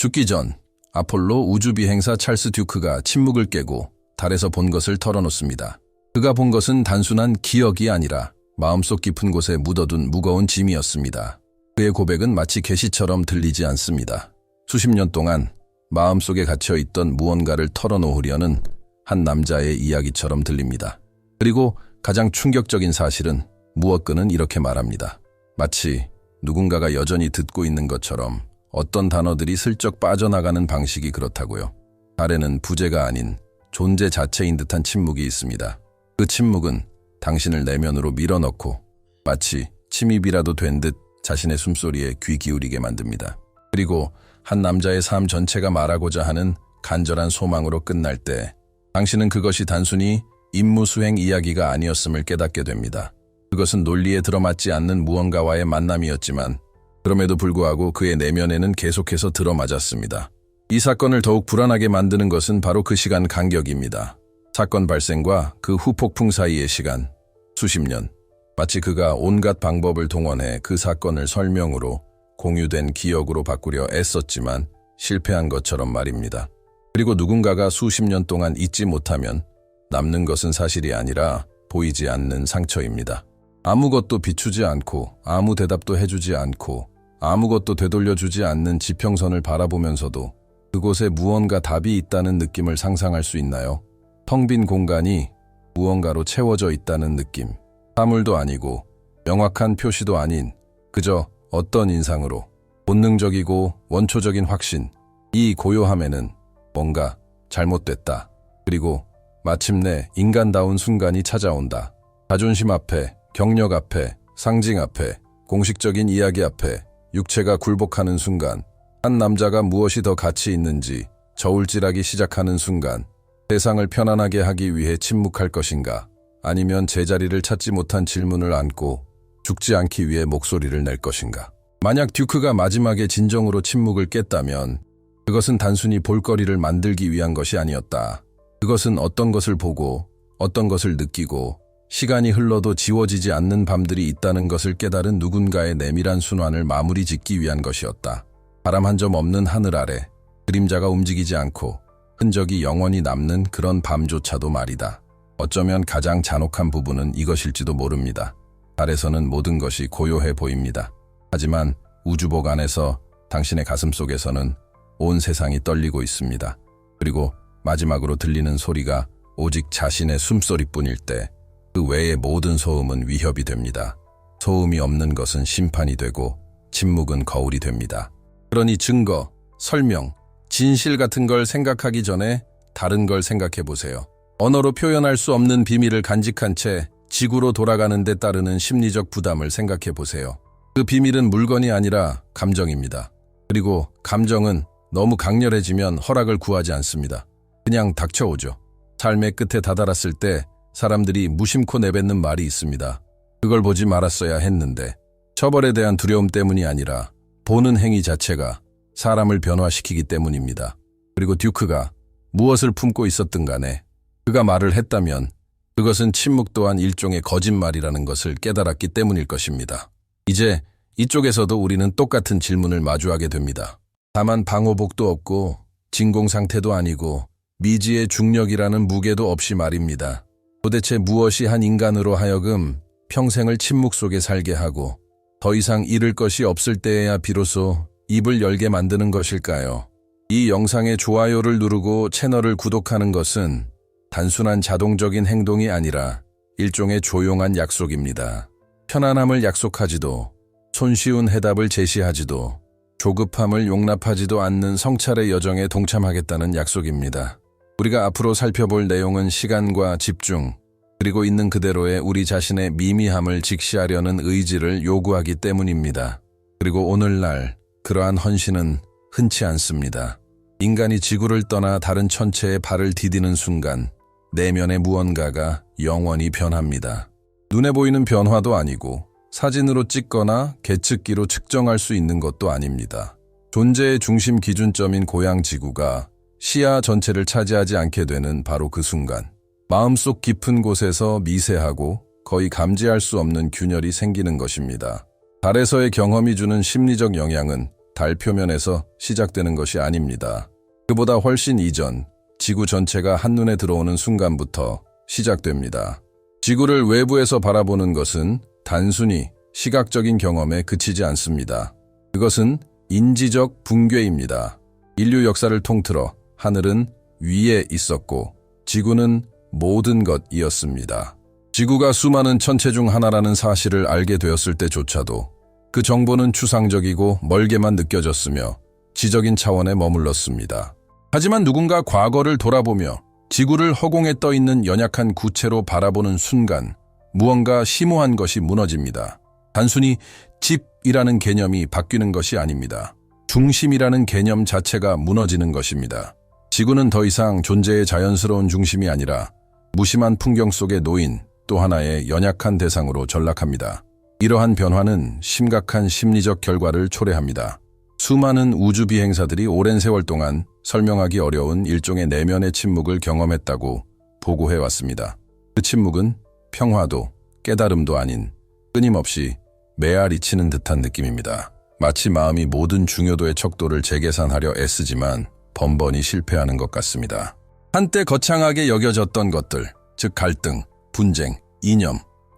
죽기 전 아폴로 우주비행사 찰스 듀크가 침묵을 깨고 달에서 본 것을 털어놓습니다. 그가 본 것은 단순한 기억이 아니라 마음속 깊은 곳에 묻어둔 무거운 짐이었습니다. 그의 고백은 마치 계시처럼 들리지 않습니다. 수십 년 동안 마음속에 갇혀있던 무언가를 털어놓으려는 한 남자의 이야기처럼 들립니다. 그리고 가장 충격적인 사실은 무엇근은 이렇게 말합니다. 마치 누군가가 여전히 듣고 있는 것처럼 어떤 단어들이 슬쩍 빠져나가는 방식이 그렇다고요. 달에는 부재가 아닌 존재 자체인 듯한 침묵이 있습니다. 그 침묵은 당신을 내면으로 밀어넣고 마치 침입이라도 된 듯 자신의 숨소리에 귀 기울이게 만듭니다. 그리고 한 남자의 삶 전체가 말하고자 하는 간절한 소망으로 끝날 때 당신은 그것이 단순히 임무 수행 이야기가 아니었음을 깨닫게 됩니다. 그것은 논리에 들어맞지 않는 무언가와의 만남이었지만 그럼에도 불구하고 그의 내면에는 계속해서 들어맞았습니다. 이 사건을 더욱 불안하게 만드는 것은 바로 그 시간 간격입니다. 사건 발생과 그 후폭풍 사이의 시간, 수십 년. 마치 그가 온갖 방법을 동원해 그 사건을 설명으로 공유된 기억으로 바꾸려 애썼지만 실패한 것처럼 말입니다. 그리고 누군가가 수십 년 동안 잊지 못하면 남는 것은 사실이 아니라 보이지 않는 상처입니다. 아무것도 비추지 않고 아무 대답도 해주지 않고 아무것도 되돌려주지 않는 지평선을 바라보면서도 그곳에 무언가 답이 있다는 느낌을 상상할 수 있나요? 텅 빈 공간이 무언가로 채워져 있다는 느낌. 사물도 아니고 명확한 표시도 아닌 그저 어떤 인상으로 본능적이고 원초적인 확신. 이 고요함에는 뭔가 잘못됐다. 그리고 마침내 인간다운 순간이 찾아온다. 자존심 앞에, 경력 앞에, 상징 앞에, 공식적인 이야기 앞에 육체가 굴복하는 순간, 한 남자가 무엇이 더 가치 있는지 저울질하기 시작하는 순간, 세상을 편안하게 하기 위해 침묵할 것인가, 아니면 제자리를 찾지 못한 질문을 안고 죽지 않기 위해 목소리를 낼 것인가. 만약 듀크가 마지막에 진정으로 침묵을 깼다면 그것은 단순히 볼거리를 만들기 위한 것이 아니었다. 그것은 어떤 것을 보고 어떤 것을 느끼고 시간이 흘러도 지워지지 않는 밤들이 있다는 것을 깨달은 누군가의 내밀한 순환을 마무리 짓기 위한 것이었다. 바람 한 점 없는 하늘 아래 그림자가 움직이지 않고 흔적이 영원히 남는 그런 밤조차도 말이다. 어쩌면 가장 잔혹한 부분은 이것일지도 모릅니다. 달에서는 모든 것이 고요해 보입니다. 하지만 우주복 안에서 당신의 가슴 속에서는 온 세상이 떨리고 있습니다. 그리고 마지막으로 들리는 소리가 오직 자신의 숨소리뿐일 때 그 외의 모든 소음은 위협이 됩니다. 소음이 없는 것은 심판이 되고 침묵은 거울이 됩니다. 그러니 증거, 설명, 진실 같은 걸 생각하기 전에 다른 걸 생각해 보세요. 언어로 표현할 수 없는 비밀을 간직한 채 지구로 돌아가는 데 따르는 심리적 부담을 생각해 보세요. 그 비밀은 물건이 아니라 감정입니다. 그리고 감정은 너무 강렬해지면 허락을 구하지 않습니다. 그냥 닥쳐오죠. 삶의 끝에 다다랐을 때 사람들이 무심코 내뱉는 말이 있습니다. 그걸 보지 말았어야 했는데. 처벌에 대한 두려움 때문이 아니라 보는 행위 자체가 사람을 변화시키기 때문입니다. 그리고 듀크가 무엇을 품고 있었든 간에 그가 말을 했다면 그것은 침묵 또한 일종의 거짓말이라는 것을 깨달았기 때문일 것입니다. 이제 이쪽에서도 우리는 똑같은 질문을 마주하게 됩니다. 다만 방호복도 없고 진공 상태도 아니고 미지의 중력이라는 무게도 없이 말입니다. 도대체 무엇이 한 인간으로 하여금 평생을 침묵 속에 살게 하고 더 이상 잃을 것이 없을 때에야 비로소 입을 열게 만드는 것일까요? 이 영상의 좋아요를 누르고 채널을 구독하는 것은 단순한 자동적인 행동이 아니라 일종의 조용한 약속입니다. 편안함을 약속하지도 손쉬운 해답을 제시하지도 조급함을 용납하지도 않는 성찰의 여정에 동참하겠다는 약속입니다. 우리가 앞으로 살펴볼 내용은 시간과 집중, 그리고 있는 그대로의 우리 자신의 미미함을 직시하려는 의지를 요구하기 때문입니다. 그리고 오늘날 그러한 헌신은 흔치 않습니다. 인간이 지구를 떠나 다른 천체에 발을 디디는 순간 내면의 무언가가 영원히 변합니다. 눈에 보이는 변화도 아니고 사진으로 찍거나 계측기로 측정할 수 있는 것도 아닙니다. 존재의 중심 기준점인 고향 지구가 시야 전체를 차지하지 않게 되는 바로 그 순간, 마음속 깊은 곳에서 미세하고 거의 감지할 수 없는 균열이 생기는 것입니다. 달에서의 경험이 주는 심리적 영향은 달 표면에서 시작되는 것이 아닙니다. 그보다 훨씬 이전, 지구 전체가 한눈에 들어오는 순간부터 시작됩니다. 지구를 외부에서 바라보는 것은 단순히 시각적인 경험에 그치지 않습니다. 그것은 인지적 붕괴입니다. 인류 역사를 통틀어 하늘은 위에 있었고 지구는 모든 것이었습니다. 지구가 수많은 천체 중 하나라는 사실을 알게 되었을 때조차도 그 정보는 추상적이고 멀게만 느껴졌으며 지적인 차원에 머물렀습니다. 하지만 누군가 과거를 돌아보며 지구를 허공에 떠 있는 연약한 구체로 바라보는 순간 무언가 심오한 것이 무너집니다. 단순히 집이라는 개념이 바뀌는 것이 아닙니다. 중심이라는 개념 자체가 무너지는 것입니다. 지구는 더 이상 존재의 자연스러운 중심이 아니라 무심한 풍경 속에 놓인 또 하나의 연약한 대상으로 전락합니다. 이러한 변화는 심각한 심리적 결과를 초래합니다. 수많은 우주 비행사들이 오랜 세월 동안 설명하기 어려운 일종의 내면의 침묵을 경험했다고 보고해왔습니다. 그 침묵은 평화도 깨달음도 아닌 끊임없이 메아리치는 듯한 느낌입니다. 마치 마음이 모든 중요도의 척도를 재계산하려 애쓰지만 번번이 실패하는 것 같습니다. 한때 거창하게 여겨졌던 것들, 즉 갈등, 분쟁, 이념,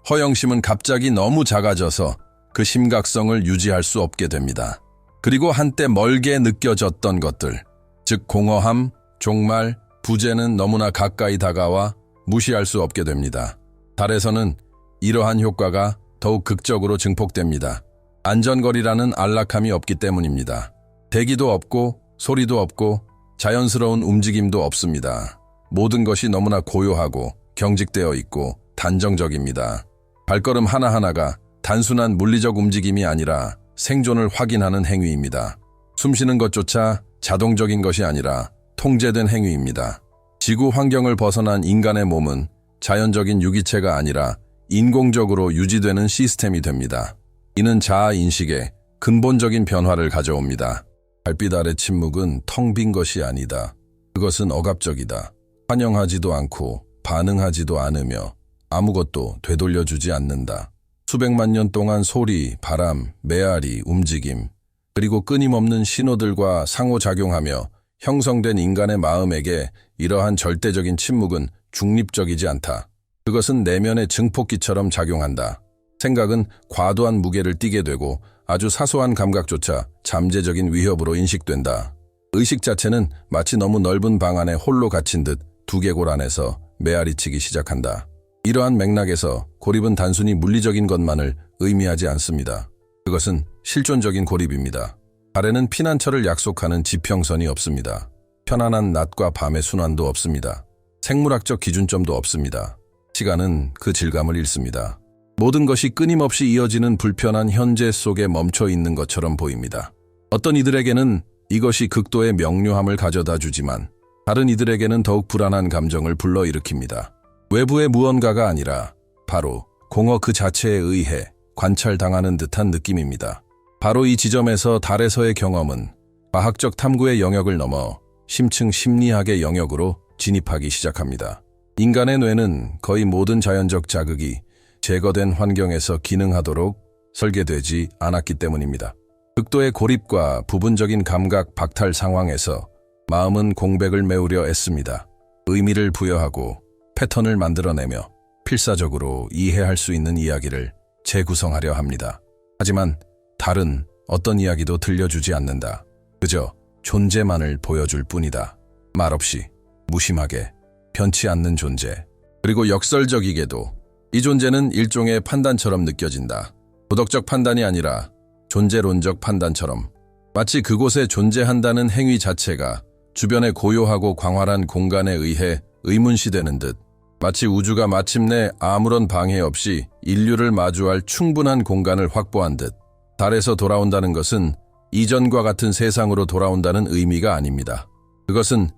허영심은 갑자기 너무 작아져서 그 심각성을 유지할 수 없게 됩니다. 그리고 한때 멀게 느껴졌던 것들, 즉 공허함, 종말, 부재는 너무나 가까이 다가와 무시할 수 없게 됩니다. 달에서는 이러한 효과가 더욱 극적으로 증폭됩니다. 안전거리라는 안락함이 없기 때문입니다. 대기도 없고 소리도 없고 자연스러운 움직임도 없습니다. 모든 것이 너무나 고요하고 경직되어 있고 단정적입니다. 발걸음 하나하나가 단순한 물리적 움직임이 아니라 생존을 확인하는 행위입니다. 숨쉬는 것조차 자동적인 것이 아니라 통제된 행위입니다. 지구 환경을 벗어난 인간의 몸은 자연적인 유기체가 아니라 인공적으로 유지되는 시스템이 됩니다. 이는 자아인식에 근본적인 변화를 가져옵니다. 달빛 아래 침묵은 텅 빈 것이 아니다. 그것은 억압적이다. 환영하지도 않고 반응하지도 않으며 아무것도 되돌려주지 않는다. 수백만 년 동안 소리, 바람, 메아리, 움직임, 그리고 끊임없는 신호들과 상호작용하며 형성된 인간의 마음에게 이러한 절대적인 침묵은 중립적이지 않다. 그것은 내면의 증폭기처럼 작용한다. 생각은 과도한 무게를 띠게 되고 아주 사소한 감각조차 잠재적인 위협으로 인식된다. 의식 자체는 마치 너무 넓은 방 안에 홀로 갇힌 듯 두개골 안에서 메아리치기 시작한다. 이러한 맥락에서 고립은 단순히 물리적인 것만을 의미하지 않습니다. 그것은 실존적인 고립입니다. 달에는 피난처를 약속하는 지평선이 없습니다. 편안한 낮과 밤의 순환도 없습니다. 생물학적 기준점도 없습니다. 시간은 그 질감을 잃습니다. 모든 것이 끊임없이 이어지는 불편한 현재 속에 멈춰 있는 것처럼 보입니다. 어떤 이들에게는 이것이 극도의 명료함을 가져다 주지만 다른 이들에게는 더욱 불안한 감정을 불러일으킵니다. 외부의 무언가가 아니라 바로 공허 그 자체에 의해 관찰당하는 듯한 느낌입니다. 바로 이 지점에서 달에서의 경험은 과학적 탐구의 영역을 넘어 심층 심리학의 영역으로 진입하기 시작합니다. 인간의 뇌는 거의 모든 자연적 자극이 제거된 환경에서 기능하도록 설계되지 않았기 때문입니다. 극도의 고립과 부분적인 감각 박탈 상황에서 마음은 공백을 메우려 애씁니다. 의미를 부여하고 패턴을 만들어내며 필사적으로 이해할 수 있는 이야기를 재구성하려 합니다. 하지만 달은 어떤 이야기도 들려주지 않는다. 그저 존재만을 보여줄 뿐이다. 말없이 무심하게 변치 않는 존재. 그리고 역설적이게도 이 존재는 일종의 판단처럼 느껴진다. 도덕적 판단이 아니라 존재론적 판단처럼 마치 그곳에 존재한다는 행위 자체가 주변의 고요하고 광활한 공간에 의해 의문시되는 듯 마치 우주가 마침내 아무런 방해 없이 인류를 마주할 충분한 공간을 확보한 듯 달에서 돌아온다는 것은 이전과 같은 세상으로 돌아온다는 의미가 아닙니다. 그것은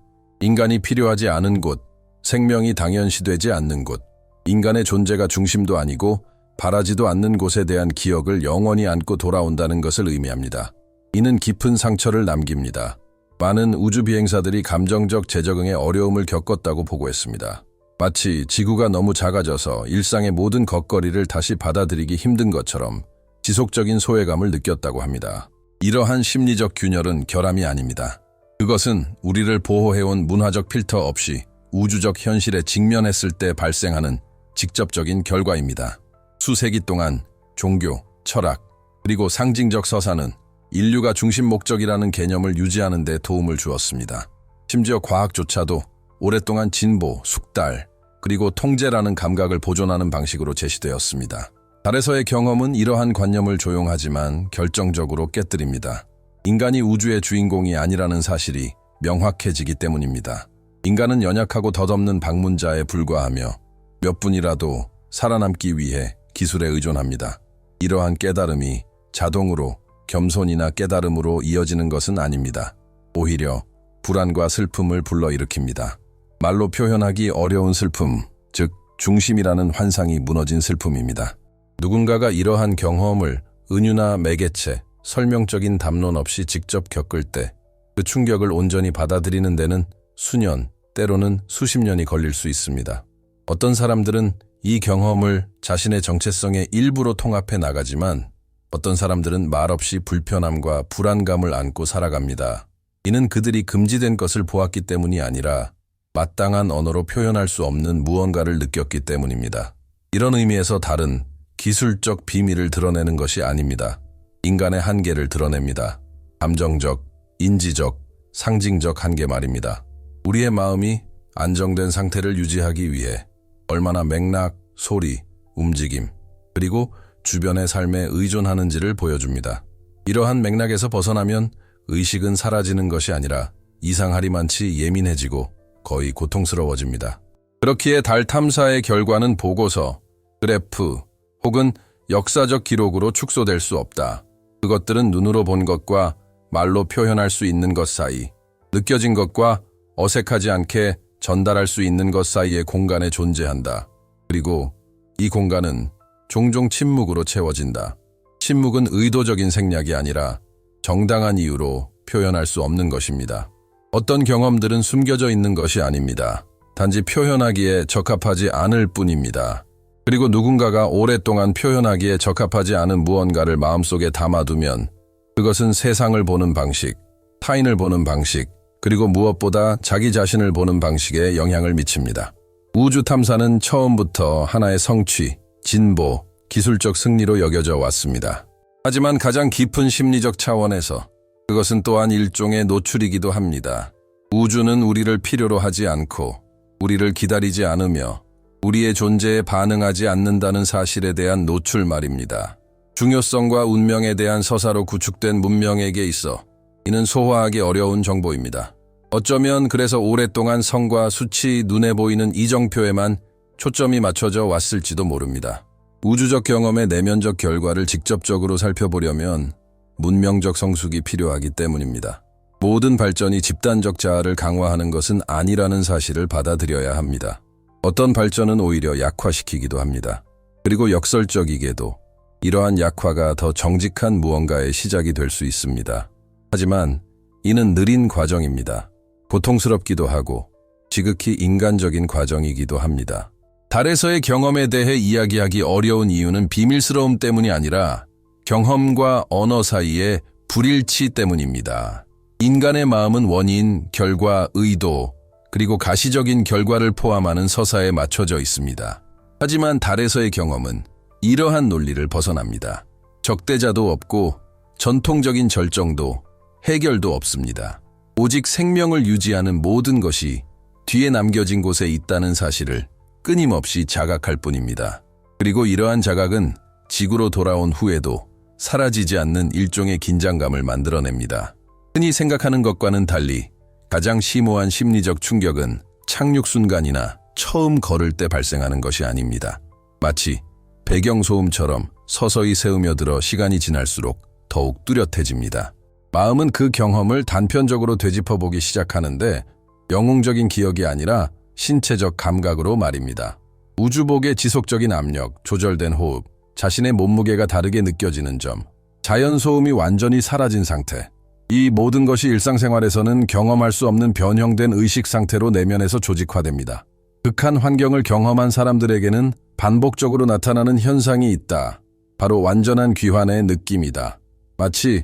인간이 필요하지 않은 곳, 생명이 당연시되지 않는 곳, 인간의 존재가 중심도 아니고 바라지도 않는 곳에 대한 기억을 영원히 안고 돌아온다는 것을 의미합니다. 이는 깊은 상처를 남깁니다. 많은 우주 비행사들이 감정적 재적응에 어려움을 겪었다고 보고했습니다. 마치 지구가 너무 작아져서 일상의 모든 겉거리를 다시 받아들이기 힘든 것처럼 지속적인 소외감을 느꼈다고 합니다. 이러한 심리적 균열은 결함이 아닙니다. 그것은 우리를 보호해온 문화적 필터 없이 우주적 현실에 직면했을 때 발생하는 직접적인 결과입니다. 수세기 동안 종교, 철학, 그리고 상징적 서사는 인류가 중심 목적이라는 개념을 유지하는 데 도움을 주었습니다. 심지어 과학조차도 오랫동안 진보, 숙달, 그리고 통제라는 감각을 보존하는 방식으로 제시되었습니다. 달에서의 경험은 이러한 관념을 조용하지만 결정적으로 깨뜨립니다. 인간이 우주의 주인공이 아니라는 사실이 명확해지기 때문입니다. 인간은 연약하고 덧없는 방문자에 불과하며 몇 분이라도 살아남기 위해 기술에 의존합니다. 이러한 깨달음이 자동으로 겸손이나 깨달음으로 이어지는 것은 아닙니다. 오히려 불안과 슬픔을 불러일으킵니다. 말로 표현하기 어려운 슬픔, 즉 중심이라는 환상이 무너진 슬픔입니다. 누군가가 이러한 경험을 은유나 매개체, 설명적인 담론 없이 직접 겪을 때 그 충격을 온전히 받아들이는 데는 수년, 때로는 수십 년이 걸릴 수 있습니다. 어떤 사람들은 이 경험을 자신의 정체성의 일부로 통합해 나가지만 어떤 사람들은 말없이 불편함과 불안감을 안고 살아갑니다. 이는 그들이 금지된 것을 보았기 때문이 아니라 마땅한 언어로 표현할 수 없는 무언가를 느꼈기 때문입니다. 이런 의미에서 달은 기술적 비밀을 드러내는 것이 아닙니다. 인간의 한계를 드러냅니다. 감정적, 인지적, 상징적 한계 말입니다. 우리의 마음이 안정된 상태를 유지하기 위해 얼마나 맥락, 소리, 움직임, 그리고 주변의 삶에 의존하는지를 보여줍니다. 이러한 맥락에서 벗어나면 의식은 사라지는 것이 아니라 이상하리만치 예민해지고 거의 고통스러워집니다. 그렇기에 달 탐사의 결과는 보고서, 그래프 혹은 역사적 기록으로 축소될 수 없다. 그것들은 눈으로 본 것과 말로 표현할 수 있는 것 사이, 느껴진 것과 어색하지 않게 전달할 수 있는 것 사이의 공간에 존재한다. 그리고 이 공간은 종종 침묵으로 채워진다. 침묵은 의도적인 생략이 아니라 정당한 이유로 표현할 수 없는 것입니다. 어떤 경험들은 숨겨져 있는 것이 아닙니다. 단지 표현하기에 적합하지 않을 뿐입니다. 그리고 누군가가 오랫동안 표현하기에 적합하지 않은 무언가를 마음속에 담아두면 그것은 세상을 보는 방식, 타인을 보는 방식, 그리고 무엇보다 자기 자신을 보는 방식에 영향을 미칩니다. 우주 탐사는 처음부터 하나의 성취, 진보, 기술적 승리로 여겨져 왔습니다. 하지만 가장 깊은 심리적 차원에서 그것은 또한 일종의 노출이기도 합니다. 우주는 우리를 필요로 하지 않고 우리를 기다리지 않으며 우리의 존재에 반응하지 않는다는 사실에 대한 노출 말입니다. 중요성과 운명에 대한 서사로 구축된 문명에게 있어 이는 소화하기 어려운 정보입니다. 어쩌면 그래서 오랫동안 성과 수치, 눈에 보이는 이정표에만 초점이 맞춰져 왔을지도 모릅니다. 우주적 경험의 내면적 결과를 직접적으로 살펴보려면 문명적 성숙이 필요하기 때문입니다. 모든 발전이 집단적 자아를 강화하는 것은 아니라는 사실을 받아들여야 합니다. 어떤 발전은 오히려 약화시키기도 합니다. 그리고 역설적이게도 이러한 약화가 더 정직한 무언가의 시작이 될 수 있습니다. 하지만 이는 느린 과정입니다. 고통스럽기도 하고 지극히 인간적인 과정이기도 합니다. 달에서의 경험에 대해 이야기하기 어려운 이유는 비밀스러움 때문이 아니라 경험과 언어 사이의 불일치 때문입니다. 인간의 마음은 원인, 결과, 의도, 그리고 가시적인 결과를 포함하는 서사에 맞춰져 있습니다. 하지만 달에서의 경험은 이러한 논리를 벗어납니다. 적대자도 없고 전통적인 절정도 해결도 없습니다. 오직 생명을 유지하는 모든 것이 뒤에 남겨진 곳에 있다는 사실을 끊임없이 자각할 뿐입니다. 그리고 이러한 자각은 지구로 돌아온 후에도 사라지지 않는 일종의 긴장감을 만들어냅니다. 흔히 생각하는 것과는 달리 가장 심오한 심리적 충격은 착륙 순간이나 처음 걸을 때 발생하는 것이 아닙니다. 마치 배경소음처럼 서서히 새으며들어 시간이 지날수록 더욱 뚜렷해집니다. 마음은 그 경험을 단편적으로 되짚어보기 시작하는데 영웅적인 기억이 아니라 신체적 감각으로 말입니다. 우주복의 지속적인 압력, 조절된 호흡, 자신의 몸무게가 다르게 느껴지는 점, 자연소음이 완전히 사라진 상태. 이 모든 것이 일상생활에서는 경험할 수 없는 변형된 의식 상태로 내면에서 조직화됩니다. 극한 환경을 경험한 사람들에게는 반복적으로 나타나는 현상이 있다. 바로 완전한 귀환의 느낌이다. 마치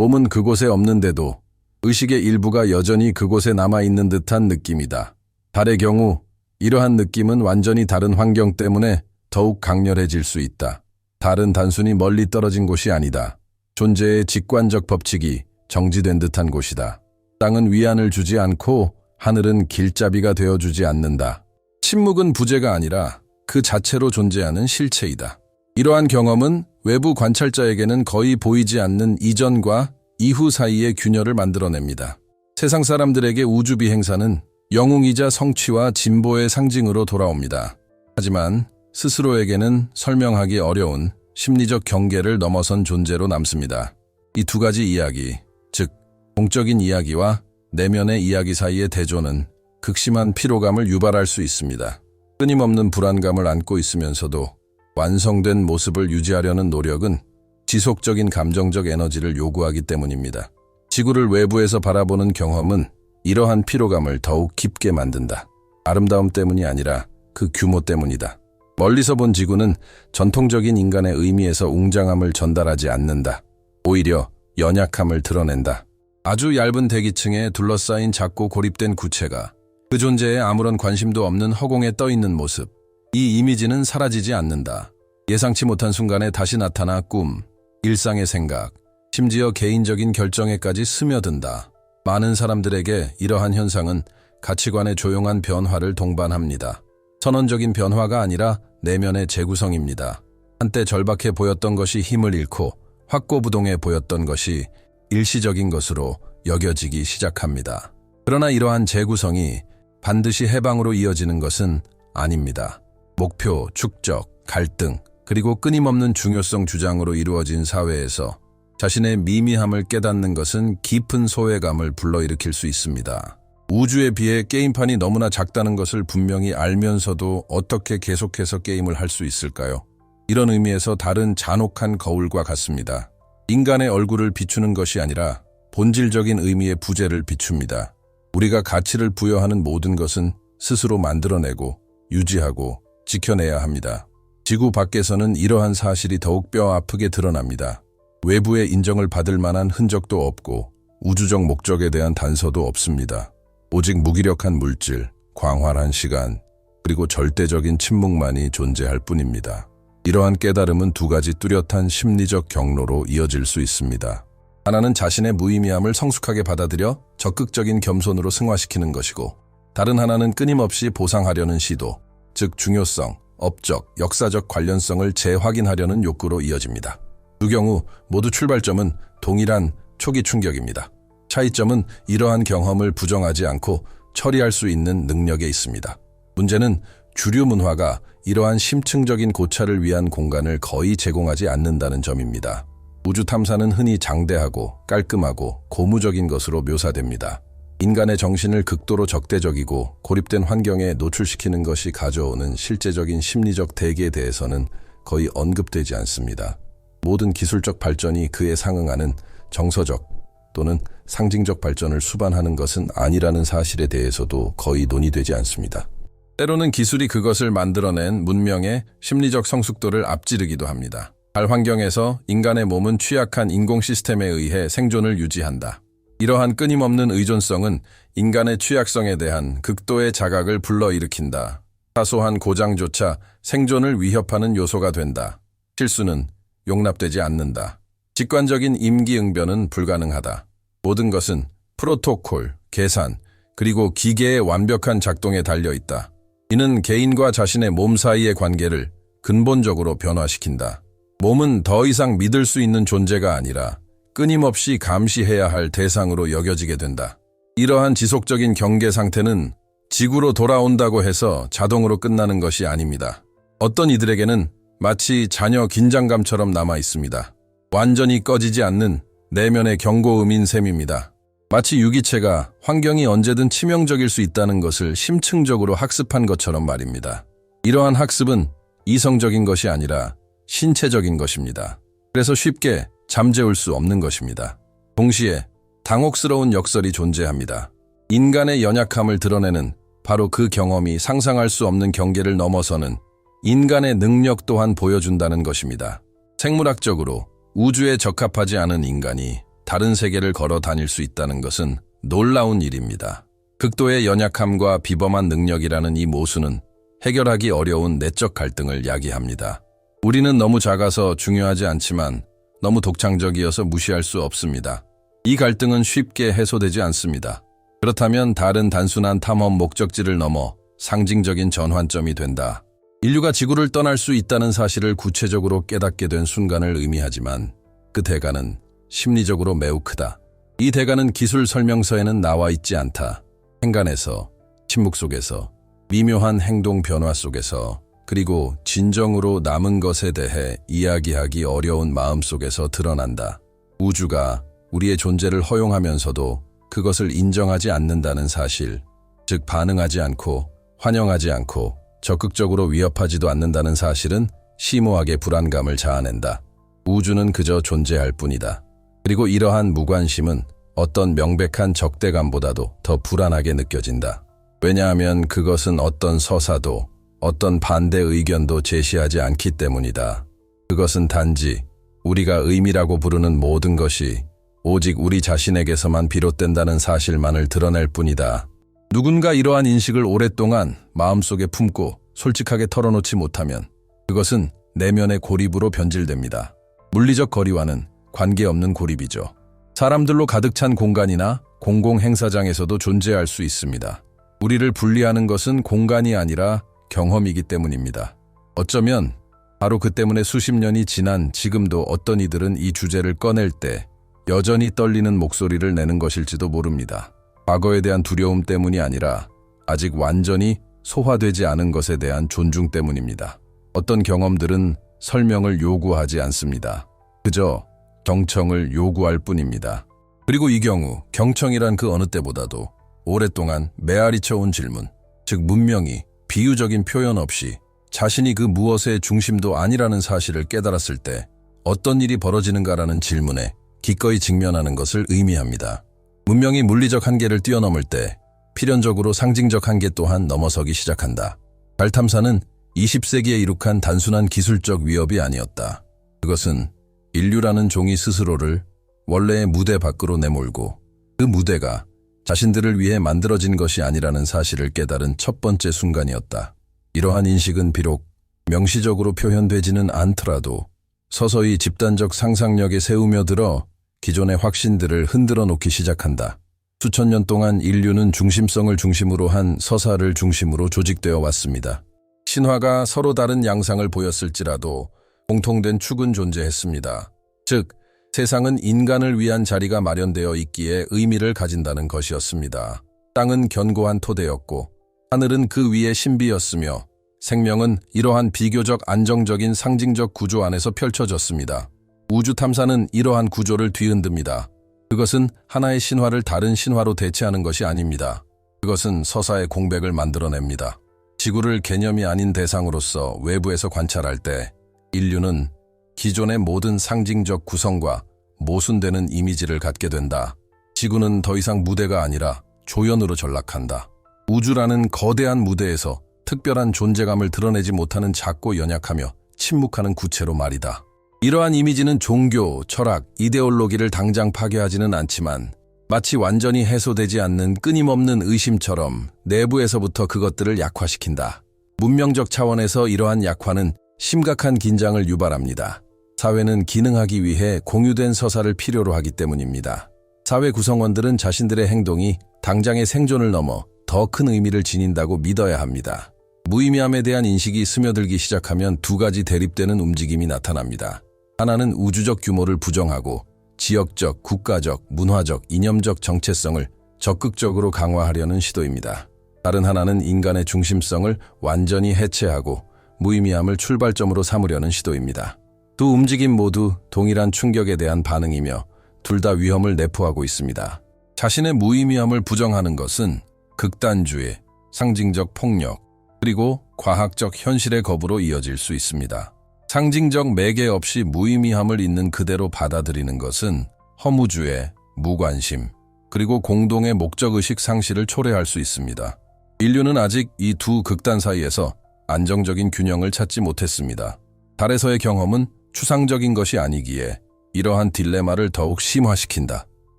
몸은 그곳에 없는데도 의식의 일부가 여전히 그곳에 남아있는 듯한 느낌이다. 달의 경우 이러한 느낌은 완전히 다른 환경 때문에 더욱 강렬해질 수 있다. 달은 단순히 멀리 떨어진 곳이 아니다. 존재의 직관적 법칙이 정지된 듯한 곳이다. 땅은 위안을 주지 않고 하늘은 길잡이가 되어주지 않는다. 침묵은 부재가 아니라 그 자체로 존재하는 실체이다. 이러한 경험은 외부 관찰자에게는 거의 보이지 않는 이전과 이후 사이의 균열을 만들어냅니다. 세상 사람들에게 우주 비행사는 영웅이자 성취와 진보의 상징으로 돌아옵니다. 하지만 스스로에게는 설명하기 어려운 심리적 경계를 넘어선 존재로 남습니다. 이 두 가지 이야기, 즉 공적인 이야기와 내면의 이야기 사이의 대조는 극심한 피로감을 유발할 수 있습니다. 끊임없는 불안감을 안고 있으면서도 완성된 모습을 유지하려는 노력은 지속적인 감정적 에너지를 요구하기 때문입니다. 지구를 외부에서 바라보는 경험은 이러한 피로감을 더욱 깊게 만든다. 아름다움 때문이 아니라 그 규모 때문이다. 멀리서 본 지구는 전통적인 인간의 의미에서 웅장함을 전달하지 않는다. 오히려 연약함을 드러낸다. 아주 얇은 대기층에 둘러싸인 작고 고립된 구체가 그 존재에 아무런 관심도 없는 허공에 떠있는 모습. 이 이미지는 사라지지 않는다. 예상치 못한 순간에 다시 나타나 꿈, 일상의 생각, 심지어 개인적인 결정에까지 스며든다. 많은 사람들에게 이러한 현상은 가치관의 조용한 변화를 동반합니다. 선언적인 변화가 아니라 내면의 재구성입니다. 한때 절박해 보였던 것이 힘을 잃고 확고부동해 보였던 것이 일시적인 것으로 여겨지기 시작합니다. 그러나 이러한 재구성이 반드시 해방으로 이어지는 것은 아닙니다. 목표, 축적, 갈등, 그리고 끊임없는 중요성 주장으로 이루어진 사회에서 자신의 미미함을 깨닫는 것은 깊은 소외감을 불러일으킬 수 있습니다. 우주에 비해 게임판이 너무나 작다는 것을 분명히 알면서도 어떻게 계속해서 게임을 할 수 있을까요? 이런 의미에서 달은 잔혹한 거울과 같습니다. 인간의 얼굴을 비추는 것이 아니라 본질적인 의미의 부재를 비춥니다. 우리가 가치를 부여하는 모든 것은 스스로 만들어내고 유지하고 지켜내야 합니다. 지구 밖에서는 이러한 사실이 더욱 뼈 아프게 드러납니다. 외부의 인정을 받을 만한 흔적도 없고 우주적 목적에 대한 단서도 없습니다. 오직 무기력한 물질, 광활한 시간, 그리고 절대적인 침묵만이 존재할 뿐입니다. 이러한 깨달음은 두 가지 뚜렷한 심리적 경로로 이어질 수 있습니다. 하나는 자신의 무의미함을 성숙하게 받아들여 적극적인 겸손으로 승화시키는 것이고, 다른 하나는 끊임없이 보상하려는 시도, 즉 중요성, 업적, 역사적 관련성을 재확인하려는 욕구로 이어집니다. 두 경우 모두 출발점은 동일한 초기 충격입니다. 차이점은 이러한 경험을 부정하지 않고 처리할 수 있는 능력에 있습니다. 문제는 주류 문화가 이러한 심층적인 고찰을 위한 공간을 거의 제공하지 않는다는 점입니다. 우주 탐사는 흔히 장대하고 깔끔하고 고무적인 것으로 묘사됩니다. 인간의 정신을 극도로 적대적이고 고립된 환경에 노출시키는 것이 가져오는 실제적인 심리적 대기에 대해서는 거의 언급되지 않습니다. 모든 기술적 발전이 그에 상응하는 정서적 또는 상징적 발전을 수반하는 것은 아니라는 사실에 대해서도 거의 논의되지 않습니다. 때로는 기술이 그것을 만들어낸 문명의 심리적 성숙도를 앞지르기도 합니다. 달 환경에서 인간의 몸은 취약한 인공 시스템에 의해 생존을 유지한다. 이러한 끊임없는 의존성은 인간의 취약성에 대한 극도의 자각을 불러일으킨다. 사소한 고장조차 생존을 위협하는 요소가 된다. 실수는 용납되지 않는다. 직관적인 임기응변은 불가능하다. 모든 것은 프로토콜, 계산, 그리고 기계의 완벽한 작동에 달려있다. 이는 개인과 자신의 몸 사이의 관계를 근본적으로 변화시킨다. 몸은 더 이상 믿을 수 있는 존재가 아니라 끊임없이 감시해야 할 대상으로 여겨지게 된다. 이러한 지속적인 경계 상태는 지구로 돌아온다고 해서 자동으로 끝나는 것이 아닙니다. 어떤 이들에게는 마치 자녀 긴장감처럼 남아 있습니다. 완전히 꺼지지 않는 내면의 경고음인 셈입니다. 마치 유기체가 환경이 언제든 치명적일 수 있다는 것을 심층적으로 학습한 것처럼 말입니다. 이러한 학습은 이성적인 것이 아니라 신체적인 것입니다. 그래서 쉽게 잠재울 수 없는 것입니다. 동시에 당혹스러운 역설이 존재합니다. 인간의 연약함을 드러내는 바로 그 경험이 상상할 수 없는 경계를 넘어서는 인간의 능력 또한 보여준다는 것입니다. 생물학적으로 우주에 적합하지 않은 인간이 다른 세계를 걸어 다닐 수 있다는 것은 놀라운 일입니다. 극도의 연약함과 비범한 능력이라는 이 모순은 해결하기 어려운 내적 갈등을 야기합니다. 우리는 너무 작아서 중요하지 않지만 너무 독창적이어서 무시할 수 없습니다. 이 갈등은 쉽게 해소되지 않습니다. 그렇다면 다른 단순한 탐험 목적지를 넘어 상징적인 전환점이 된다. 인류가 지구를 떠날 수 있다는 사실을 구체적으로 깨닫게 된 순간을 의미하지만 그 대가는 심리적으로 매우 크다. 이 대가는 기술 설명서에는 나와 있지 않다. 행간에서, 침묵 속에서, 미묘한 행동 변화 속에서, 그리고 진정으로 남은 것에 대해 이야기하기 어려운 마음 속에서 드러난다. 우주가 우리의 존재를 허용하면서도 그것을 인정하지 않는다는 사실, 즉 반응하지 않고 환영하지 않고 적극적으로 위협하지도 않는다는 사실은 심오하게 불안감을 자아낸다. 우주는 그저 존재할 뿐이다. 그리고 이러한 무관심은 어떤 명백한 적대감보다도 더 불안하게 느껴진다. 왜냐하면 그것은 어떤 서사도 어떤 반대 의견도 제시하지 않기 때문이다. 그것은 단지 우리가 의미라고 부르는 모든 것이 오직 우리 자신에게서만 비롯된다는 사실만을 드러낼 뿐이다. 누군가 이러한 인식을 오랫동안 마음속에 품고 솔직하게 털어놓지 못하면 그것은 내면의 고립으로 변질됩니다. 물리적 거리와는 관계없는 고립이죠. 사람들로 가득 찬 공간이나 공공행사장에서도 존재할 수 있습니다. 우리를 분리하는 것은 공간이 아니라 경험이기 때문입니다. 어쩌면 바로 그 때문에 수십 년이 지난 지금도 어떤 이들은 이 주제를 꺼낼 때 여전히 떨리는 목소리를 내는 것일지도 모릅니다. 과거에 대한 두려움 때문이 아니라 아직 완전히 소화되지 않은 것에 대한 존중 때문입니다. 어떤 경험들은 설명을 요구하지 않습니다. 그저 경청을 요구할 뿐입니다. 그리고 이 경우 경청이란 그 어느 때보다도 오랫동안 메아리쳐 온 질문, 즉 문명이 비유적인 표현 없이 자신이 그 무엇의 중심도 아니라는 사실을 깨달았을 때 어떤 일이 벌어지는가라는 질문에 기꺼이 직면하는 것을 의미합니다. 문명이 물리적 한계를 뛰어넘을 때 필연적으로 상징적 한계 또한 넘어서기 시작한다. 달 탐사는 20세기에 이룩한 단순한 기술적 위협이 아니었다. 그것은 인류라는 종이 스스로를 원래의 무대 밖으로 내몰고 그 무대가 자신들을 위해 만들어진 것이 아니라는 사실을 깨달은 첫 번째 순간이었다. 이러한 인식은 비록 명시적으로 표현되지는 않더라도 서서히 집단적 상상력에 세우며 들어 기존의 확신들을 흔들어 놓기 시작한다. 수천 년 동안 인류는 중심성을 중심으로 한 서사를 중심으로 조직되어 왔습니다. 신화가 서로 다른 양상을 보였을지라도 공통된 축은 존재했습니다. 즉, 세상은 인간을 위한 자리가 마련되어 있기에 의미를 가진다는 것이었습니다. 땅은 견고한 토대였고 하늘은 그 위에 신비였으며 생명은 이러한 비교적 안정적인 상징적 구조 안에서 펼쳐졌습니다. 우주 탐사는 이러한 구조를 뒤흔듭니다. 그것은 하나의 신화를 다른 신화로 대체하는 것이 아닙니다. 그것은 서사의 공백을 만들어냅니다. 지구를 개념이 아닌 대상으로서 외부에서 관찰할 때 인류는 기존의 모든 상징적 구성과 모순되는 이미지를 갖게 된다. 지구는 더 이상 무대가 아니라 조연으로 전락한다. 우주라는 거대한 무대에서 특별한 존재감을 드러내지 못하는 작고 연약하며 침묵하는 구체로 말이다. 이러한 이미지는 종교, 철학, 이데올로기를 당장 파괴하지는 않지만 마치 완전히 해소되지 않는 끊임없는 의심처럼 내부에서부터 그것들을 약화시킨다. 문명적 차원에서 이러한 약화는 심각한 긴장을 유발합니다. 사회는 기능하기 위해 공유된 서사를 필요로 하기 때문입니다. 사회 구성원들은 자신들의 행동이 당장의 생존을 넘어 더 큰 의미를 지닌다고 믿어야 합니다. 무의미함에 대한 인식이 스며들기 시작하면 두 가지 대립되는 움직임이 나타납니다. 하나는 우주적 규모를 부정하고 지역적, 국가적, 문화적, 이념적 정체성을 적극적으로 강화하려는 시도입니다. 다른 하나는 인간의 중심성을 완전히 해체하고 무의미함을 출발점으로 삼으려는 시도입니다. 두 움직임 모두 동일한 충격에 대한 반응이며 둘 다 위험을 내포하고 있습니다. 자신의 무의미함을 부정하는 것은 극단주의, 상징적 폭력, 그리고 과학적 현실의 거부로 이어질 수 있습니다. 상징적 매개 없이 무의미함을 있는 그대로 받아들이는 것은 허무주의, 무관심, 그리고 공동의 목적의식 상실을 초래할 수 있습니다. 인류는 아직 이 두 극단 사이에서 안정적인 균형을 찾지 못했습니다. 달에서의 경험은 추상적인 것이 아니기에 이러한 딜레마를 더욱 심화시킨다.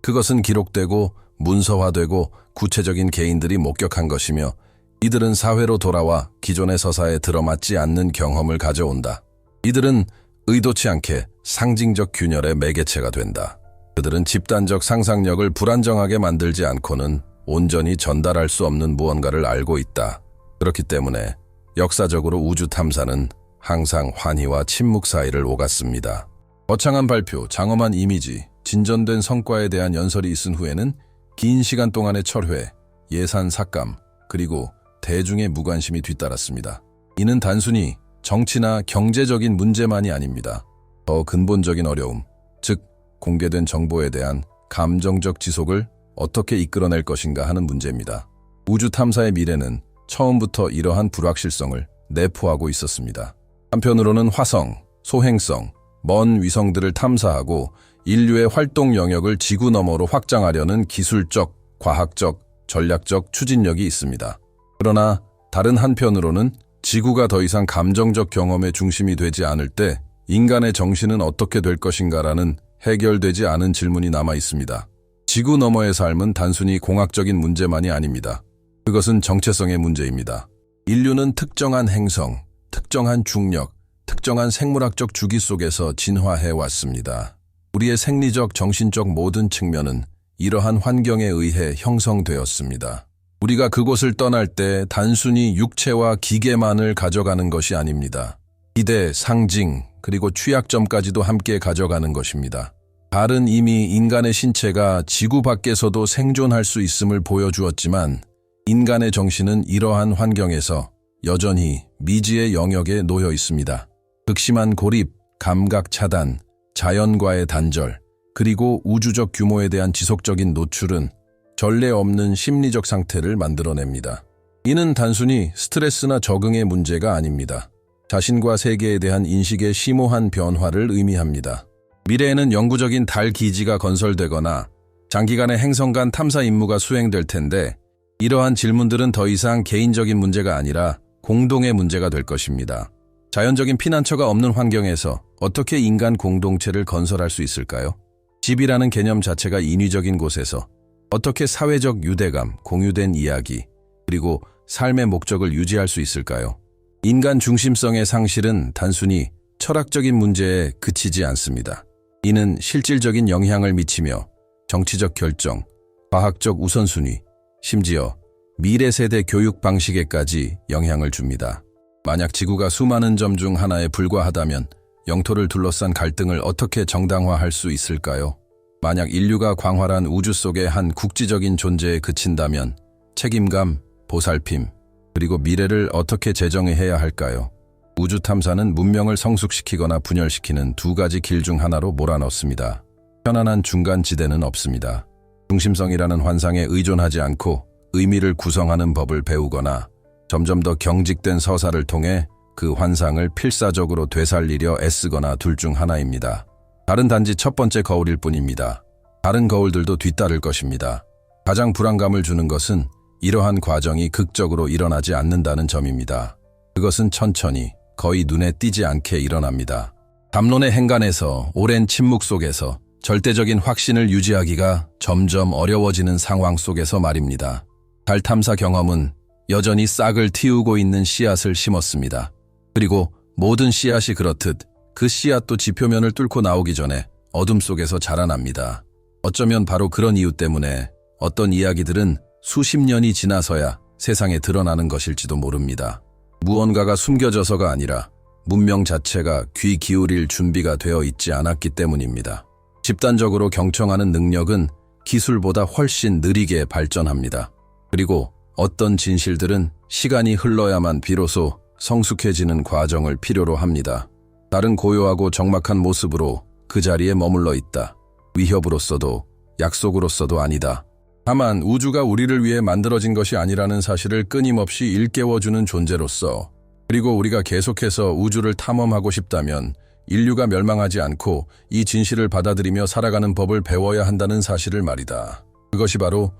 그것은 기록되고 문서화되고 구체적인 개인들이 목격한 것이며 이들은 사회로 돌아와 기존의 서사에 들어맞지 않는 경험을 가져온다. 이들은 의도치 않게 상징적 균열의 매개체가 된다. 그들은 집단적 상상력을 불안정하게 만들지 않고는 온전히 전달할 수 없는 무언가를 알고 있다. 그렇기 때문에 역사적으로 우주 탐사는 항상 환희와 침묵 사이를 오갔습니다. 거창한 발표, 장엄한 이미지, 진전된 성과에 대한 연설이 있은 후에는 긴 시간 동안의 철회, 예산 삭감, 그리고 대중의 무관심이 뒤따랐습니다. 이는 단순히 정치나 경제적인 문제만이 아닙니다. 더 근본적인 어려움, 즉 공개된 정보에 대한 감정적 지속을 어떻게 이끌어낼 것인가 하는 문제입니다. 우주 탐사의 미래는 처음부터 이러한 불확실성을 내포하고 있었습니다. 한편으로는 화성, 소행성, 먼 위성들을 탐사하고 인류의 활동 영역을 지구 너머로 확장하려는 기술적, 과학적, 전략적 추진력이 있습니다. 그러나 다른 한편으로는 지구가 더 이상 감정적 경험의 중심이 되지 않을 때 인간의 정신은 어떻게 될 것인가라는 해결되지 않은 질문이 남아 있습니다. 지구 너머의 삶은 단순히 공학적인 문제만이 아닙니다. 그것은 정체성의 문제입니다. 인류는 특정한 행성, 특정한 중력, 특정한 생물학적 주기 속에서 진화해 왔습니다. 우리의 생리적, 정신적 모든 측면은 이러한 환경에 의해 형성되었습니다. 우리가 그곳을 떠날 때 단순히 육체와 기계만을 가져가는 것이 아닙니다. 기대, 상징, 그리고 취약점까지도 함께 가져가는 것입니다. 달은 이미 인간의 신체가 지구 밖에서도 생존할 수 있음을 보여주었지만 인간의 정신은 이러한 환경에서 여전히 미지의 영역에 놓여 있습니다. 극심한 고립, 감각 차단, 자연과의 단절, 그리고 우주적 규모에 대한 지속적인 노출은 전례 없는 심리적 상태를 만들어냅니다. 이는 단순히 스트레스나 적응의 문제가 아닙니다. 자신과 세계에 대한 인식의 심오한 변화를 의미합니다. 미래에는 영구적인 달 기지가 건설되거나 장기간의 행성 간 탐사 임무가 수행될 텐데 이러한 질문들은 더 이상 개인적인 문제가 아니라 공동의 문제가 될 것입니다. 자연적인 피난처가 없는 환경에서 어떻게 인간 공동체를 건설할 수 있을까요? 집이라는 개념 자체가 인위적인 곳에서 어떻게 사회적 유대감, 공유된 이야기, 그리고 삶의 목적을 유지할 수 있을까요? 인간 중심성의 상실은 단순히 철학적인 문제에 그치지 않습니다. 이는 실질적인 영향을 미치며 정치적 결정, 과학적 우선순위, 심지어 미래 세대 교육 방식에까지 영향을 줍니다. 만약 지구가 수많은 점 중 하나에 불과하다면 영토를 둘러싼 갈등을 어떻게 정당화할 수 있을까요? 만약 인류가 광활한 우주 속의 한 국지적인 존재에 그친다면 책임감, 보살핌, 그리고 미래를 어떻게 재정의해야 할까요? 우주 탐사는 문명을 성숙시키거나 분열시키는 두 가지 길 중 하나로 몰아넣습니다. 편안한 중간 지대는 없습니다. 중심성이라는 환상에 의존하지 않고 의미를 구성하는 법을 배우거나 점점 더 경직된 서사를 통해 그 환상을 필사적으로 되살리려 애쓰거나 둘 중 하나입니다. 달은 단지 첫 번째 거울일 뿐입니다. 다른 거울들도 뒤따를 것입니다. 가장 불안감을 주는 것은 이러한 과정이 극적으로 일어나지 않는다는 점입니다. 그것은 천천히, 거의 눈에 띄지 않게 일어납니다. 담론의 행간에서 오랜 침묵 속에서 절대적인 확신을 유지하기가 점점 어려워지는 상황 속에서 말입니다. 달 탐사 경험은 여전히 싹을 틔우고 있는 씨앗을 심었습니다. 그리고 모든 씨앗이 그렇듯 그 씨앗도 지표면을 뚫고 나오기 전에 어둠 속에서 자라납니다. 어쩌면 바로 그런 이유 때문에 어떤 이야기들은 수십 년이 지나서야 세상에 드러나는 것일지도 모릅니다. 무언가가 숨겨져서가 아니라 문명 자체가 귀 기울일 준비가 되어 있지 않았기 때문입니다. 집단적으로 경청하는 능력은 기술보다 훨씬 느리게 발전합니다. 그리고 어떤 진실들은 시간이 흘러야만 비로소 성숙해지는 과정을 필요로 합니다. 달은 고요하고 적막한 모습으로 그 자리에 머물러 있다. 위협으로서도 약속으로서도 아니다. 다만 우주가 우리를 위해 만들어진 것이 아니라는 사실을 끊임없이 일깨워주는 존재로서, 그리고 우리가 계속해서 우주를 탐험하고 싶다면 인류가 멸망하지 않고 이 진실을 받아들이며 살아가는 법을 배워야 한다는 사실을 말이다. 그것이 바로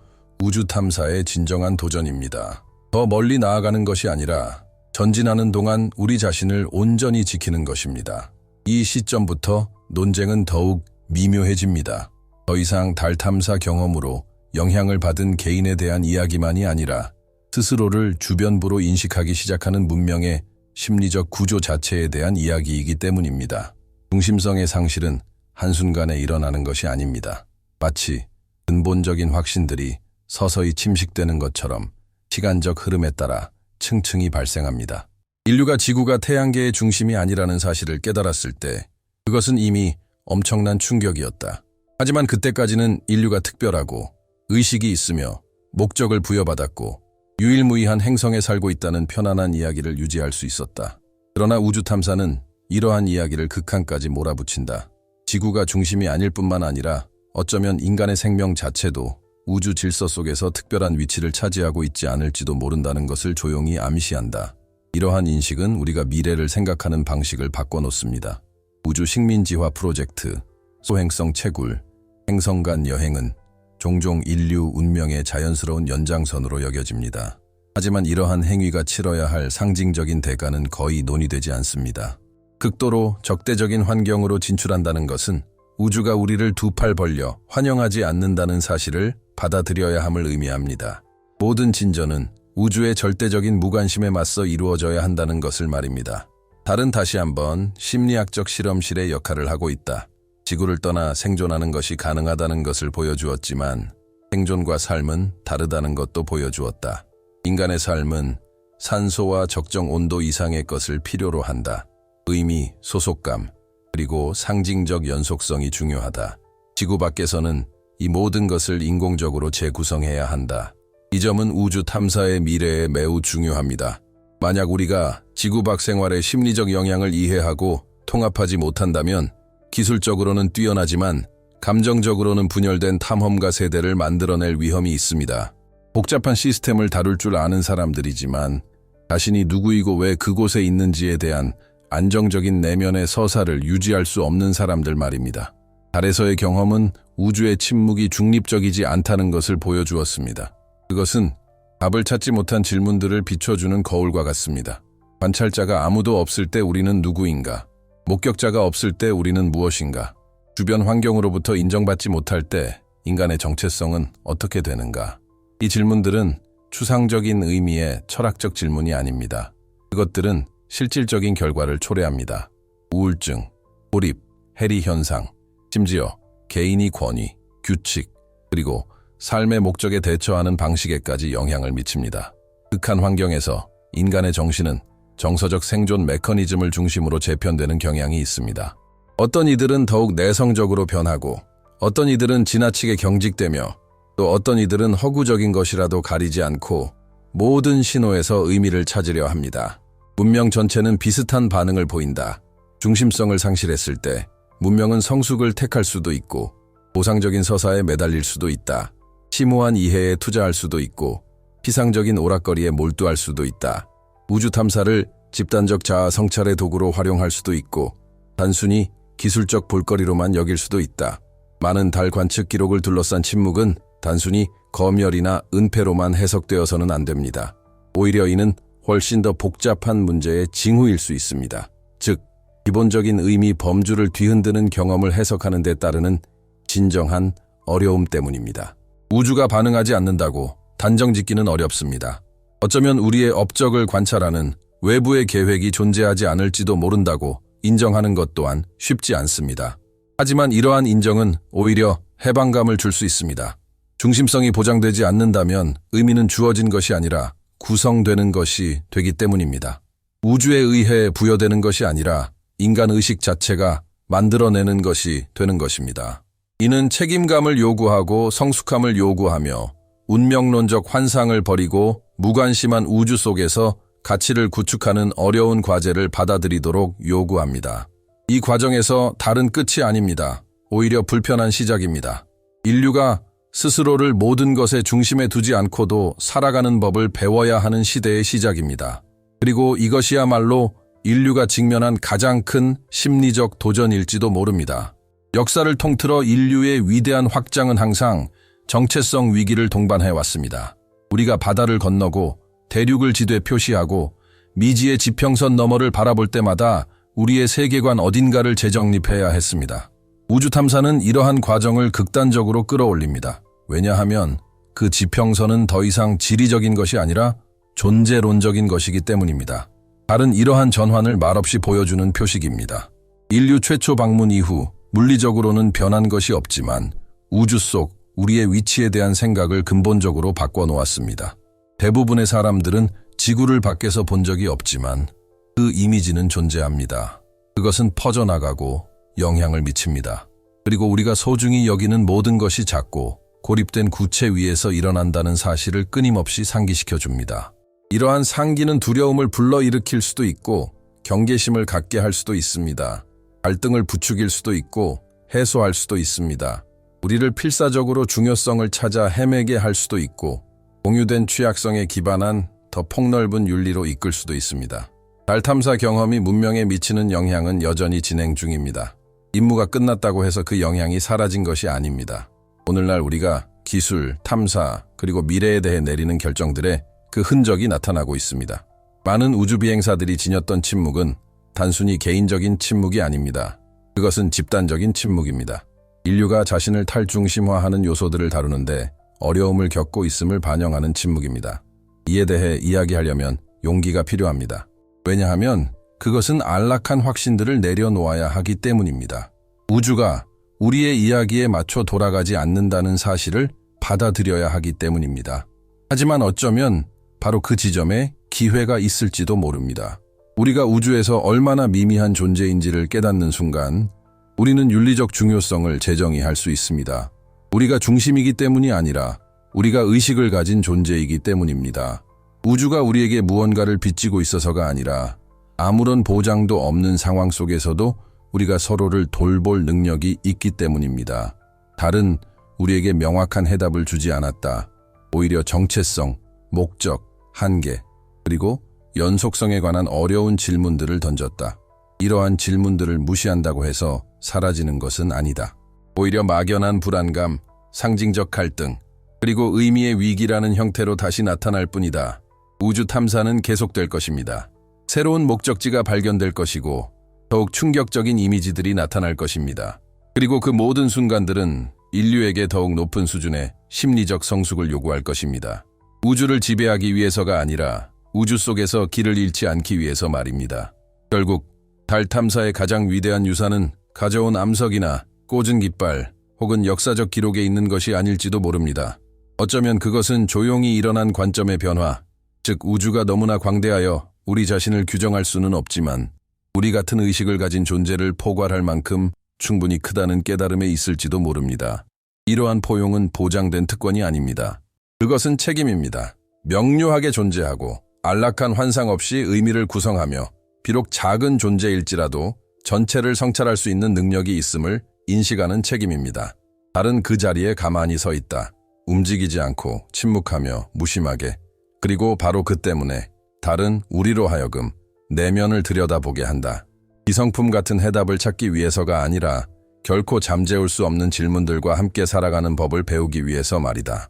우주 탐사의 진정한 도전입니다. 더 멀리 나아가는 것이 아니라 전진하는 동안 우리 자신을 온전히 지키는 것입니다. 이 시점부터 논쟁은 더욱 미묘해집니다. 더 이상 달 탐사 경험으로 영향을 받은 개인에 대한 이야기만이 아니라 스스로를 주변부로 인식하기 시작하는 문명의 심리적 구조 자체에 대한 이야기이기 때문입니다. 중심성의 상실은 한순간에 일어나는 것이 아닙니다. 마치 근본적인 확신들이 서서히 침식되는 것처럼 시간적 흐름에 따라 층층이 발생합니다. 인류가 지구가 태양계의 중심이 아니라는 사실을 깨달았을 때 그것은 이미 엄청난 충격이었다. 하지만 그때까지는 인류가 특별하고 의식이 있으며 목적을 부여받았고 유일무이한 행성에 살고 있다는 편안한 이야기를 유지할 수 있었다. 그러나 우주 탐사는 이러한 이야기를 극한까지 몰아붙인다. 지구가 중심이 아닐 뿐만 아니라 어쩌면 인간의 생명 자체도 우주 질서 속에서 특별한 위치를 차지하고 있지 않을지도 모른다는 것을 조용히 암시한다. 이러한 인식은 우리가 미래를 생각하는 방식을 바꿔놓습니다. 우주 식민지화 프로젝트, 소행성 채굴, 행성 간 여행은 종종 인류 운명의 자연스러운 연장선으로 여겨집니다. 하지만 이러한 행위가 치러야 할 상징적인 대가는 거의 논의되지 않습니다. 극도로 적대적인 환경으로 진출한다는 것은 우주가 우리를 두 팔 벌려 환영하지 않는다는 사실을 받아들여야 함을 의미합니다. 모든 진전은 우주의 절대적인 무관심에 맞서 이루어져야 한다는 것을 말입니다. 달은 다시 한번 심리학적 실험실의 역할을 하고 있다. 지구를 떠나 생존하는 것이 가능하다는 것을 보여주었지만 생존과 삶은 다르다는 것도 보여주었다. 인간의 삶은 산소와 적정 온도 이상의 것을 필요로 한다. 의미, 소속감, 그리고 상징적 연속성이 중요하다. 지구 밖에서는 이 모든 것을 인공적으로 재구성해야 한다. 이 점은 우주 탐사의 미래에 매우 중요합니다. 만약 우리가 지구 밖 생활의 심리적 영향을 이해하고 통합하지 못한다면 기술적으로는 뛰어나지만 감정적으로는 분열된 탐험가 세대를 만들어낼 위험이 있습니다. 복잡한 시스템을 다룰 줄 아는 사람들이지만 자신이 누구이고 왜 그곳에 있는지에 대한 안정적인 내면의 서사를 유지할 수 없는 사람들 말입니다. 달에서의 경험은 우주의 침묵이 중립적이지 않다는 것을 보여주었습니다. 그것은 답을 찾지 못한 질문들을 비춰주는 거울과 같습니다. 관찰자가 아무도 없을 때 우리는 누구인가? 목격자가 없을 때 우리는 무엇인가? 주변 환경으로부터 인정받지 못할 때 인간의 정체성은 어떻게 되는가? 이 질문들은 추상적인 의미의 철학적 질문이 아닙니다. 그것들은 실질적인 결과를 초래합니다. 우울증, 고립, 해리 현상, 심지어 개인의 권위, 규칙, 그리고 삶의 목적에 대처하는 방식에까지 영향을 미칩니다. 극한 환경에서 인간의 정신은 정서적 생존 메커니즘을 중심으로 재편되는 경향이 있습니다. 어떤 이들은 더욱 내성적으로 변하고 어떤 이들은 지나치게 경직되며 또 어떤 이들은 허구적인 것이라도 가리지 않고 모든 신호에서 의미를 찾으려 합니다. 문명 전체는 비슷한 반응을 보인다. 중심성을 상실했을 때 문명은 성숙을 택할 수도 있고 보상적인 서사에 매달릴 수도 있다. 심오한 이해에 투자할 수도 있고 피상적인 오락거리에 몰두할 수도 있다. 우주 탐사를 집단적 자아 성찰의 도구로 활용할 수도 있고 단순히 기술적 볼거리로만 여길 수도 있다. 많은 달 관측 기록을 둘러싼 침묵은 단순히 검열이나 은폐로만 해석되어서는 안 됩니다. 오히려 이는 훨씬 더 복잡한 문제의 징후일 수 있습니다. 즉, 기본적인 의미 범주를 뒤흔드는 경험을 해석하는 데 따르는 진정한 어려움 때문입니다. 우주가 반응하지 않는다고 단정짓기는 어렵습니다. 어쩌면 우리의 업적을 관찰하는 외부의 계획이 존재하지 않을지도 모른다고 인정하는 것 또한 쉽지 않습니다. 하지만 이러한 인정은 오히려 해방감을 줄 수 있습니다. 중심성이 보장되지 않는다면 의미는 주어진 것이 아니라 구성되는 것이 되기 때문입니다. 우주에 의해 부여되는 것이 아니라 인간 의식 자체가 만들어내는 것이 되는 것입니다. 이는 책임감을 요구하고 성숙함을 요구하며 운명론적 환상을 버리고 무관심한 우주 속에서 가치를 구축하는 어려운 과제를 받아들이도록 요구합니다. 이 과정에서 달은 끝이 아닙니다. 오히려 불편한 시작입니다. 인류가 스스로를 모든 것의 중심에 두지 않고도 살아가는 법을 배워야 하는 시대의 시작입니다. 그리고 이것이야말로 인류가 직면한 가장 큰 심리적 도전일지도 모릅니다. 역사를 통틀어 인류의 위대한 확장은 항상 정체성 위기를 동반해왔습니다. 우리가 바다를 건너고 대륙을 지도에 표시하고 미지의 지평선 너머를 바라볼 때마다 우리의 세계관 어딘가를 재정립해야 했습니다. 우주 탐사는 이러한 과정을 극단적으로 끌어올립니다. 왜냐하면 그 지평선은 더 이상 지리적인 것이 아니라 존재론적인 것이기 때문입니다. 달은 이러한 전환을 말없이 보여주는 표식입니다. 인류 최초 방문 이후 물리적으로는 변한 것이 없지만 우주 속 우리의 위치에 대한 생각을 근본적으로 바꿔놓았습니다. 대부분의 사람들은 지구를 밖에서 본 적이 없지만 그 이미지는 존재합니다. 그것은 퍼져나가고 영향을 미칩니다. 그리고 우리가 소중히 여기는 모든 것이 작고 고립된 구체 위에서 일어난다는 사실을 끊임없이 상기시켜 줍니다. 이러한 상기는 두려움을 불러일으킬 수도 있고 경계심을 갖게 할 수도 있습니다. 갈등을 부추길 수도 있고 해소할 수도 있습니다. 우리를 필사적으로 중요성을 찾아 헤매게 할 수도 있고 공유된 취약성에 기반한 더 폭넓은 윤리로 이끌 수도 있습니다. 달 탐사 경험이 문명에 미치는 영향은 여전히 진행 중입니다. 임무가 끝났다고 해서 그 영향이 사라진 것이 아닙니다. 오늘날 우리가 기술, 탐사, 그리고 미래에 대해 내리는 결정들에 그 흔적이 나타나고 있습니다. 많은 우주 비행사들이 지녔던 침묵은 단순히 개인적인 침묵이 아닙니다. 그것은 집단적인 침묵입니다. 인류가 자신을 탈중심화하는 요소들을 다루는데 어려움을 겪고 있음을 반영하는 침묵입니다. 이에 대해 이야기하려면 용기가 필요합니다. 왜냐하면 그것은 안락한 확신들을 내려놓아야 하기 때문입니다. 우주가 우리의 이야기에 맞춰 돌아가지 않는다는 사실을 받아들여야 하기 때문입니다. 하지만 어쩌면 바로 그 지점에 기회가 있을지도 모릅니다. 우리가 우주에서 얼마나 미미한 존재인지를 깨닫는 순간 우리는 윤리적 중요성을 재정의할 수 있습니다. 우리가 중심이기 때문이 아니라 우리가 의식을 가진 존재이기 때문입니다. 우주가 우리에게 무언가를 빚지고 있어서가 아니라 아무런 보장도 없는 상황 속에서도 우리가 서로를 돌볼 능력이 있기 때문입니다. 달은 우리에게 명확한 해답을 주지 않았다. 오히려 정체성, 목적, 한계, 그리고 연속성에 관한 어려운 질문들을 던졌다. 이러한 질문들을 무시한다고 해서 사라지는 것은 아니다. 오히려 막연한 불안감, 상징적 갈등, 그리고 의미의 위기라는 형태로 다시 나타날 뿐이다. 우주 탐사는 계속될 것입니다. 새로운 목적지가 발견될 것이고 더욱 충격적인 이미지들이 나타날 것입니다. 그리고 그 모든 순간들은 인류에게 더욱 높은 수준의 심리적 성숙을 요구할 것입니다. 우주를 지배하기 위해서가 아니라 우주 속에서 길을 잃지 않기 위해서 말입니다. 결국 달 탐사의 가장 위대한 유산은 가져온 암석이나 꽂은 깃발 혹은 역사적 기록에 있는 것이 아닐지도 모릅니다. 어쩌면 그것은 조용히 일어난 관점의 변화, 즉 우주가 너무나 광대하여 우리 자신을 규정할 수는 없지만 우리 같은 의식을 가진 존재를 포괄할 만큼 충분히 크다는 깨달음에 있을지도 모릅니다. 이러한 포용은 보장된 특권이 아닙니다. 그것은 책임입니다. 명료하게 존재하고 안락한 환상 없이 의미를 구성하며 비록 작은 존재일지라도 전체를 성찰할 수 있는 능력이 있음을 인식하는 책임입니다. 달은 그 자리에 가만히 서 있다. 움직이지 않고 침묵하며 무심하게. 그리고 바로 그 때문에 달은 우리로 하여금 내면을 들여다보게 한다. 기성품 같은 해답을 찾기 위해서가 아니라 결코 잠재울 수 없는 질문들과 함께 살아가는 법을 배우기 위해서 말이다.